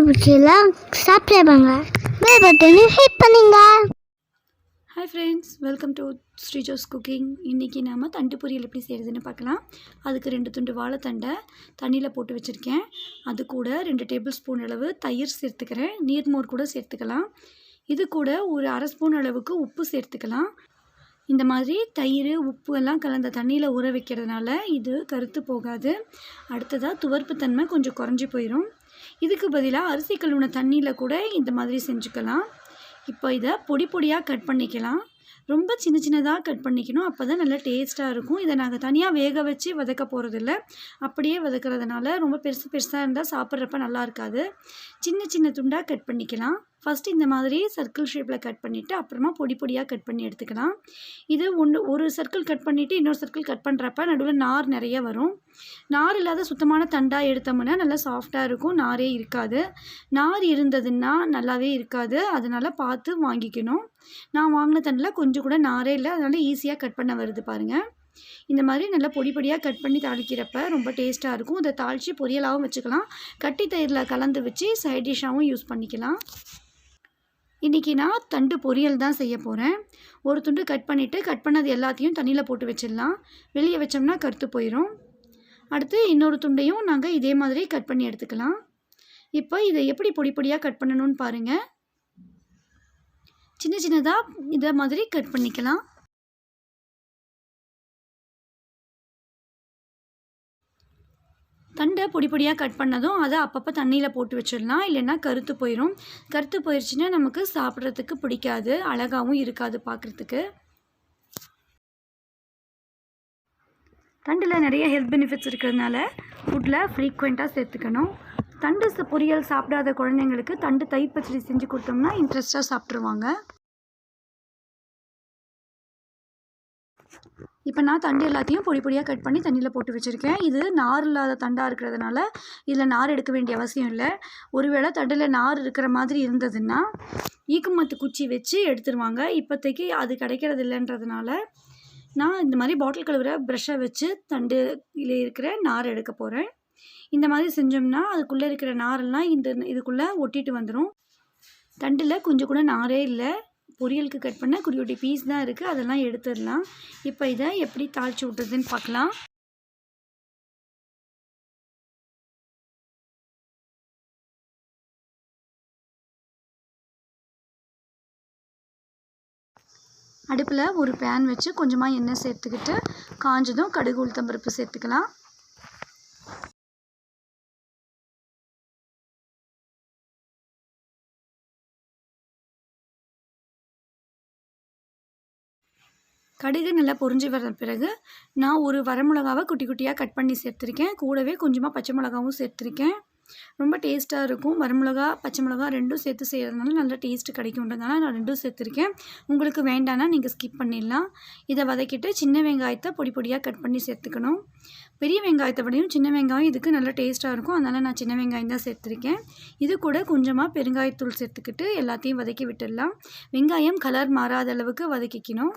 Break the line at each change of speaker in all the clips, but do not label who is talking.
பிடிச்சலாம் subscribe bell பட்டனை hit பண்ணுங்க.
Hi friends, welcome to Sreejo's cooking. இன்றைக்கி நாம் தண்டு பொரியல் எப்படி செய்கிறதுன்னு பார்க்கலாம். அதுக்கு 2 துண்டு வாழைத்தண்டை தண்ணியில் போட்டு வச்சுருக்கேன். அது கூட 2 டேபிள் ஸ்பூன் அளவு தயிர் சேர்த்துக்கிறேன். நீர்மோர் கூட சேர்த்துக்கலாம். இது கூட ஒரு அரை ஸ்பூன் அளவுக்கு உப்பு சேர்த்துக்கலாம். இந்த மாதிரி தயிர் உப்பு எல்லாம் கலந்த தண்ணியில் ஊற வைக்கிறதுனால இது கருத்து போகாது. அடுத்ததாக துவர்ப்பு தன்மை கொஞ்சம் குறைஞ்சி போயிடும். இதுக்கு பதிலாக அரிசி கழுவின தண்ணியில் கூட இந்த மாதிரி செஞ்சுக்கலாம். இப்போ இதை பொடி பொடியாக கட் பண்ணிக்கலாம். ரொம்ப சின்ன சின்னதாக கட் பண்ணிக்கணும். அப்போ தான் நல்லா டேஸ்ட்டாக இருக்கும். இதை நாங்கள் தனியாக வேக வச்சு வதக்க போகிறதில்ல, அப்படியே வதக்கிறதுனால ரொம்ப பெருசாக இருந்தால் சாப்பிட்றப்ப நல்லா இருக்காது. சின்ன சின்ன துண்டாக கட் பண்ணிக்கலாம். ஃபஸ்ட்டு இந்த மாதிரி சர்க்கிள் ஷேப்பில் கட் பண்ணிவிட்டு அப்புறமா பொடி பொடியாக கட் பண்ணி எடுத்துக்கலாம். இது ஒரு சர்க்கிள் கட் பண்ணிவிட்டு இன்னொரு சர்க்கிள் கட் பண்ணுறப்ப நடுவில் நார் நிறைய வரும். நார் இல்லாத சுத்தமான தண்டாக எடுத்தோம்னா நல்லா சாஃப்டாக இருக்கும், நாரே இருக்காது. நார் இருந்ததுன்னா நல்லாவே இருக்காது. அதனால் பார்த்து வாங்கிக்கணும். நான் வாங்கின தண்டில் கொஞ்சம் கூட நாரே இல்லை, அதனால் ஈஸியாக கட் பண்ண வருது பாருங்கள். இந்த மாதிரி நல்லா பொடி பொடியாக கட் பண்ணி தாளிக்கிறப்ப ரொம்ப டேஸ்ட்டாக இருக்கும். இதை தாளித்து பொரியலாகவும் வச்சுக்கலாம், கட்டி தயிரில் கலந்து வச்சு சைட் டிஷ்ஷாகவும் யூஸ் பண்ணிக்கலாம். இன்றைக்கி நான் தண்டு பொரியல் தான் செய்ய போகிறேன். ஒரு துண்டு கட் பண்ணிவிட்டு கட் பண்ணது எல்லாத்தையும் தண்ணியில் போட்டு வச்சிடலாம். வெளியே வச்சோம்னா கருத்து போயிடும். அடுத்து இன்னொரு துண்டையும் நாங்கள் இதே மாதிரி கட் பண்ணி எடுத்துக்கலாம். இப்போ இதை எப்படி பொடி பொடியாக கட் பண்ணணும்னு பாருங்கள். சின்ன சின்னதாக இதை மாதிரி கட் பண்ணிக்கலாம். தண்டை பொடி பொடியாக கட் பண்ணதும் அதை அப்பப்போ தண்ணியில் போட்டு வச்சிடலாம், இல்லைன்னா கருத்து போயிடும். கருத்து போயிடுச்சுன்னா நமக்கு சாப்பிட்றதுக்கு பிடிக்காது, அழகாகவும் இருக்காது பார்க்குறதுக்கு. தண்டில் நிறைய ஹெல்த் பெனிஃபிட்ஸ் இருக்கிறதுனால ஃபுட்டில் ஃப்ரீக்வெண்ட்டாக சேர்த்துக்கணும். தண்டு பொரியல் சாப்பிடாத குழந்தைங்களுக்கு தண்டு தயிர் பச்சடி செஞ்சு கொடுத்தோம்னா இன்ட்ரெஸ்ட்டாக சாப்பிட்ருவாங்க. இப்போ நான் தண்டு எல்லாத்தையும் பொடி பொடியாக கட் பண்ணி தண்ணியில் போட்டு வச்சுருக்கேன். இது நார் இல்லாத தண்டாக இருக்கிறதுனால இதில் நார் எடுக்க வேண்டிய அவசியம் இல்லை. ஒருவேளை தண்டில் நார் இருக்கிற மாதிரி இருந்ததுன்னா ஈக்குமத்து குச்சி வச்சு எடுத்துருவாங்க. இப்போதைக்கு அது கிடைக்கிறது இல்லைன்றதுனால நான் இந்த மாதிரி பாட்டில் கழுவுற ப்ரஷ்ஷை வச்சு தண்டில் இருக்கிற நார் எடுக்க போகிறேன். இந்த மாதிரி செஞ்சோம்னா அதுக்குள்ளே இருக்கிற நாரெல்லாம் இதுக்குள்ளே ஒட்டிட்டு வந்துடும். தண்டில் கொஞ்சம் கூட நாரே இல்லை. பொரியலுக்கு கட் பண்ண குட்டி பீஸ் தான் இருக்குது, அதெல்லாம் எடுத்துடலாம். இப்போ இதை எப்படி தாளித்து விட்டுறதுன்னு பார்க்கலாம். அடுப்பில் ஒரு பேன் வச்சு கொஞ்சமாக எண்ணெய் சேர்த்துக்கிட்டு காஞ்சதும் கடுகு உளுத்தம்பருப்பு சேர்த்துக்கலாம். கடுகு நல்லா பொரிஞ்சு வர பிறகு நான் ஒரு வரமிளகாவை குட்டி குட்டியாக கட் பண்ணி சேர்த்துருக்கேன். கூடவே கொஞ்சமாக பச்சை மிளகாவும் சேர்த்துருக்கேன். ரொம்ப டேஸ்ட்டாக இருக்கும். வரமிளகா பச்சை மிளகா ரெண்டும் சேர்த்து செய்கிறதுனால நல்லா டேஸ்ட்டு கிடைக்கும்ன்றதுனால நான் ரெண்டும் சேர்த்துருக்கேன். உங்களுக்கு வேண்டான்னா நீங்கள் ஸ்கிப் பண்ணிடலாம். இதை வதக்கிட்டு சின்ன வெங்காயத்தை பொடி பொடியாக கட் பண்ணி சேர்த்துக்கணும். பெரிய வெங்காயத்தை விடையும் சின்ன வெங்காயம் இதுக்கு நல்லா டேஸ்ட்டாக இருக்கும், அதனால் நான் சின்ன வெங்காயம் தான் சேர்த்துருக்கேன். இது கூட கொஞ்சமாக பெருங்காயத்தூள் சேர்த்துக்கிட்டு எல்லாத்தையும் வதக்கி விட்டுடலாம். வெங்காயம் கலர் மாறாத அளவுக்கு வதக்கிக்கணும்.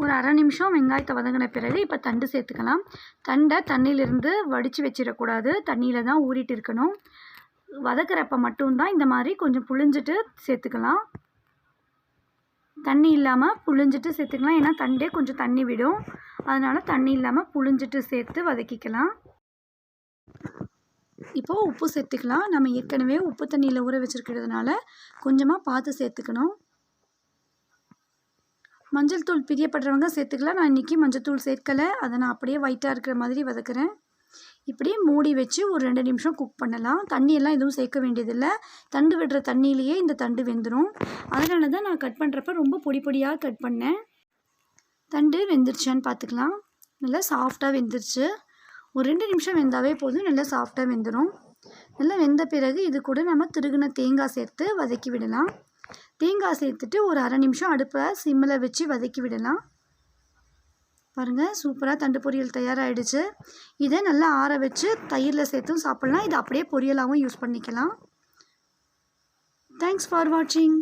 ஒரு அரை நிமிஷம் வெங்காயத்தை வதங்கின பிறகு இப்போ தண்டு சேர்த்துக்கலாம். தண்டை தண்ணியிலிருந்து வடித்து வச்சிடக்கூடாது, தண்ணியில் தான் ஊறிட்டு இருக்கணும். வதக்கிறப்ப மட்டும்தான் இந்த மாதிரி கொஞ்சம் புழிஞ்சிட்டு சேர்த்துக்கலாம். தண்ணி இல்லாமல் புழிஞ்சிட்டு சேர்த்துக்கலாம், ஏன்னா தண்டே கொஞ்சம் தண்ணி விடும். அதனால் தண்ணி இல்லாமல் புழிஞ்சிட்டு சேர்த்து வதக்கிக்கலாம். இப்போது உப்பு சேர்த்துக்கலாம். நம்ம ஏற்கனவே உப்பு தண்ணியில் ஊற வச்சுருக்கிறதுனால கொஞ்சமாக பார்த்து சேர்த்துக்கணும். மஞ்சள் தூள் பிரியப்படுறவங்க சேர்த்துக்கலாம். நான் இன்றைக்கி மஞ்சள் தூள் சேர்க்கலை, அதை நான் அப்படியே ஒயிட்டாக இருக்கிற மாதிரி வதக்குறேன். இப்படியே மூடி வச்சு ஒரு 2 நிமிஷம் குக் பண்ணலாம். தண்ணியெல்லாம் எதுவும் சேர்க்க வேண்டியதில்லை, தண்டு விடுற தண்ணியிலேயே இந்த தண்டு வெந்துடும். அதனால தான் நான் கட் பண்ணுறப்ப ரொம்ப பொடி பொடியாக கட் பண்ணேன். தண்டு வெந்துருச்சான்னு பார்த்துக்கலாம். நல்லா சாஃப்டாக வெந்துருச்சு. ஒரு 2 நிமிஷம் வெந்தாவே போதும், நல்லா சாஃப்டாக வெந்துடும். நல்லா வெந்த பிறகு இது கூட நம்ம திருகுன தேங்காய் சேர்த்து வதக்கி விடலாம். தேங்காய் சேர்த்துட்டு ஒரு அரை நிமிஷம் அடுப்பை சிம்மில் வச்சு வதக்கி விடலாம். பாருங்கள், சூப்பராக தண்டு பொரியல் தயாராகிடுச்சு. இதை நல்லா ஆற வச்சு தயிரில் சேர்த்தும் சாப்பிட்லாம். இதை அப்படியே பொரியலாகவும் யூஸ் பண்ணிக்கலாம். தேங்க்ஸ் ஃபார் வாட்சிங்.